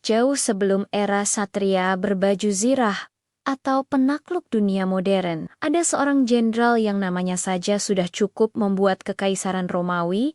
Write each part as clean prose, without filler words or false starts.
Jauh sebelum era satria berbaju zirah atau penakluk dunia modern, ada seorang jenderal yang namanya saja sudah cukup membuat kekaisaran Romawi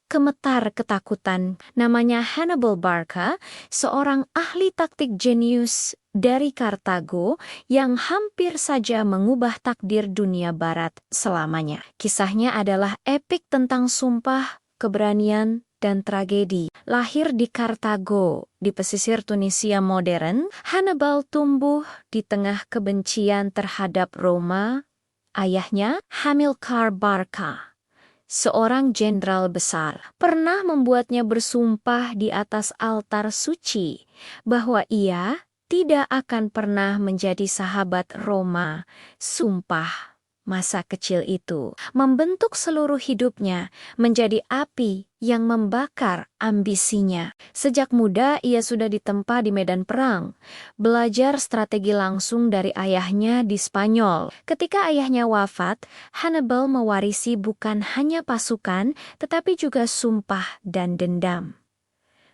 gemetar ketakutan. Namanya Hannibal Barca, seorang ahli taktik jenius dari Kartago yang hampir saja mengubah takdir dunia barat selamanya. Kisahnya adalah epik tentang sumpah, keberanian, dan tragedi. Lahir di Kartago, di pesisir Tunisia modern, Hannibal tumbuh di tengah kebencian terhadap Roma. Ayahnya, Hamilcar Barca, seorang jenderal besar, pernah membuatnya bersumpah di atas altar suci bahwa ia tidak akan pernah menjadi sahabat Roma. Sumpah masa kecil itu membentuk seluruh hidupnya menjadi api yang membakar ambisinya. Sejak muda ia sudah ditempa di medan perang, belajar strategi langsung dari ayahnya di Spanyol. Ketika ayahnya wafat, Hannibal mewarisi bukan hanya pasukan, tetapi juga sumpah dan dendam.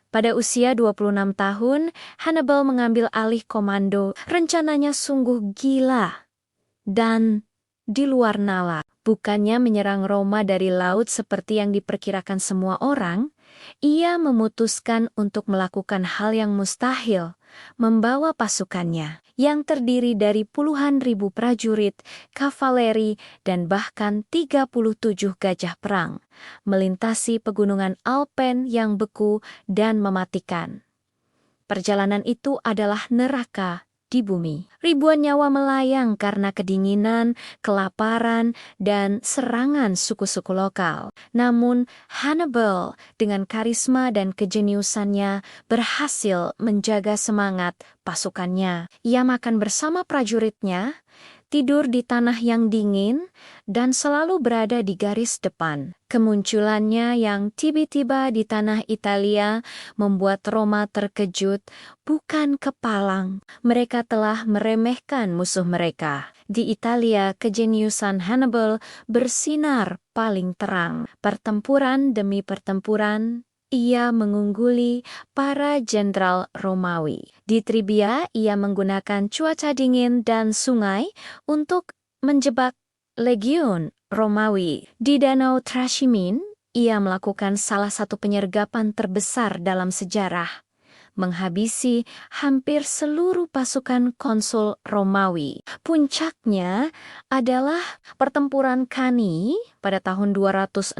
Pada usia 26 tahun, Hannibal mengambil alih komando. Rencananya sungguh gila dan di luar nalar. Bukannya menyerang Roma dari laut seperti yang diperkirakan semua orang, ia memutuskan untuk melakukan hal yang mustahil, membawa pasukannya yang terdiri dari puluhan ribu prajurit, kavaleri, dan bahkan 37 gajah perang, melintasi pegunungan Alpen yang beku dan mematikan. Perjalanan itu adalah neraka di bumi. Ribuan nyawa melayang karena kedinginan, kelaparan, dan serangan suku-suku lokal. Namun, Hannibal dengan karisma dan kejeniusannya berhasil menjaga semangat pasukannya. Ia makan bersama prajuritnya, tidur di tanah yang dingin, dan selalu berada di garis depan. Kemunculannya yang tiba-tiba di tanah Italia membuat Roma terkejut, bukan kepalang. Mereka telah meremehkan musuh mereka. Di Italia, kejeniusan Hannibal bersinar paling terang. Pertempuran demi pertempuran, ia mengungguli para jenderal Romawi. Di Tribia, ia menggunakan cuaca dingin dan sungai untuk menjebak legiun Romawi. Di Danau Trashimin, ia melakukan salah satu penyergapan terbesar dalam sejarah, menghabisi hampir seluruh pasukan konsul Romawi. Puncaknya adalah pertempuran Cannae pada tahun 216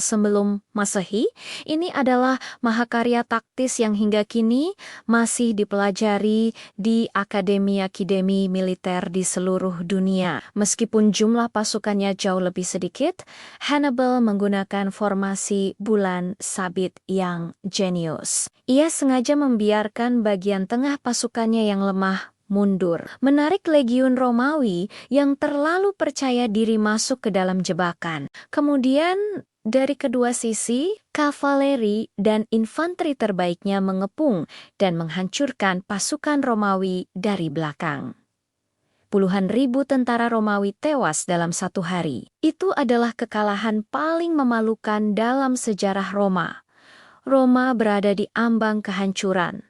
sebelum Masehi. Ini adalah mahakarya taktis yang hingga kini masih dipelajari di akademi-akademi militer di seluruh dunia. Meskipun jumlah pasukannya jauh lebih sedikit, Hannibal menggunakan formasi bulan sabit yang jenius. Ia sengaja membiarkan bagian tengah pasukannya yang lemah mundur, menarik legiun Romawi yang terlalu percaya diri masuk ke dalam jebakan. Kemudian, dari kedua sisi, kavaleri dan infanteri terbaiknya mengepung dan menghancurkan pasukan Romawi dari belakang. Puluhan ribu tentara Romawi tewas dalam satu hari. Itu adalah kekalahan paling memalukan dalam sejarah Roma. Roma berada di ambang kehancuran.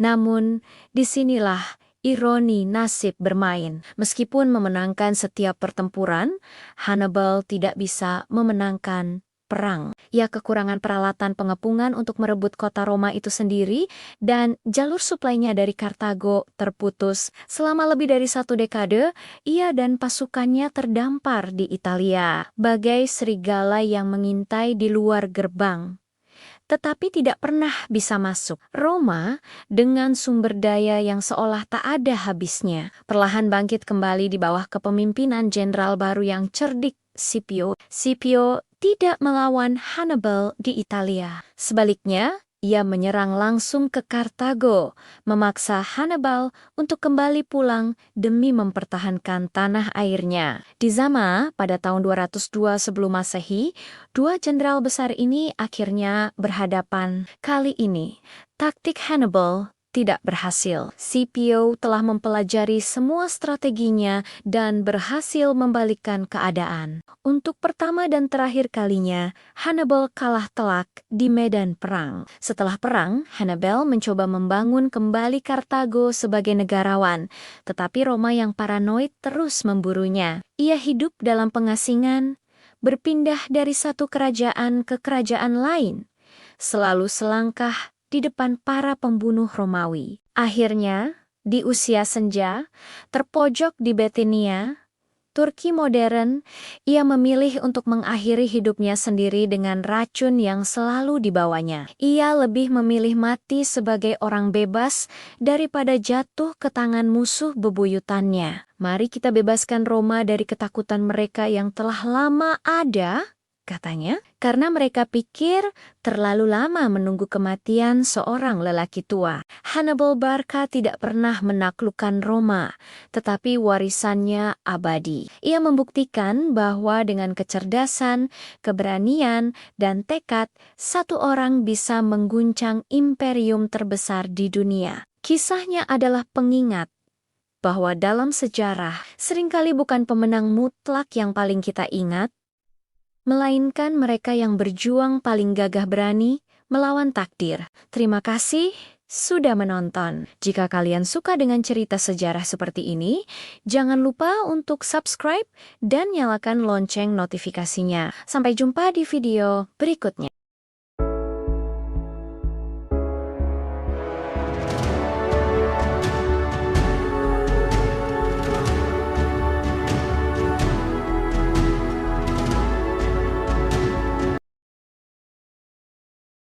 Namun, disinilah ironi nasib bermain. Meskipun memenangkan setiap pertempuran, Hannibal tidak bisa memenangkan perang. Ia kekurangan peralatan pengepungan untuk merebut kota Roma itu sendiri, dan jalur suplainya dari Kartago terputus. Selama lebih dari 1 dekade, ia dan pasukannya terdampar di Italia, bagai serigala yang mengintai di luar gerbang, tetapi tidak pernah bisa masuk. Roma, dengan sumber daya yang seolah tak ada habisnya, perlahan bangkit kembali di bawah kepemimpinan jenderal baru yang cerdik, Scipio. Scipio tidak melawan Hannibal di Italia. Sebaliknya, Ia menyerang langsung ke Kartago, memaksa Hannibal untuk kembali pulang demi mempertahankan tanah airnya. Di Zama, pada tahun 202 sebelum Masehi, dua jenderal besar ini akhirnya berhadapan. Kali ini, taktik Hannibal tidak berhasil. Scipio telah mempelajari semua strateginya dan berhasil membalikkan keadaan. Untuk pertama dan terakhir kalinya, Hannibal kalah telak di medan perang. Setelah perang, Hannibal mencoba membangun kembali Kartago sebagai negarawan, tetapi Roma yang paranoid terus memburunya. Ia hidup dalam pengasingan, berpindah dari satu kerajaan ke kerajaan lain, selalu selangkah di depan para pembunuh Romawi. Akhirnya, di usia senja, terpojok di Bithynia, Turki modern, ia memilih untuk mengakhiri hidupnya sendiri dengan racun yang selalu dibawanya. Ia lebih memilih mati sebagai orang bebas daripada jatuh ke tangan musuh bebuyutannya. Mari kita bebaskan Roma dari ketakutan mereka yang telah lama ada, katanya, karena mereka pikir terlalu lama menunggu kematian seorang lelaki tua. Hannibal Barca tidak pernah menaklukkan Roma, tetapi warisannya abadi. Ia membuktikan bahwa dengan kecerdasan, keberanian, dan tekad, satu orang bisa mengguncang imperium terbesar di dunia. Kisahnya adalah pengingat bahwa dalam sejarah, seringkali bukan pemenang mutlak yang paling kita ingat, melainkan mereka yang berjuang paling gagah berani melawan takdir. Terima kasih sudah menonton. Jika kalian suka dengan cerita sejarah seperti ini, jangan lupa untuk subscribe dan nyalakan lonceng notifikasinya. Sampai jumpa di video berikutnya.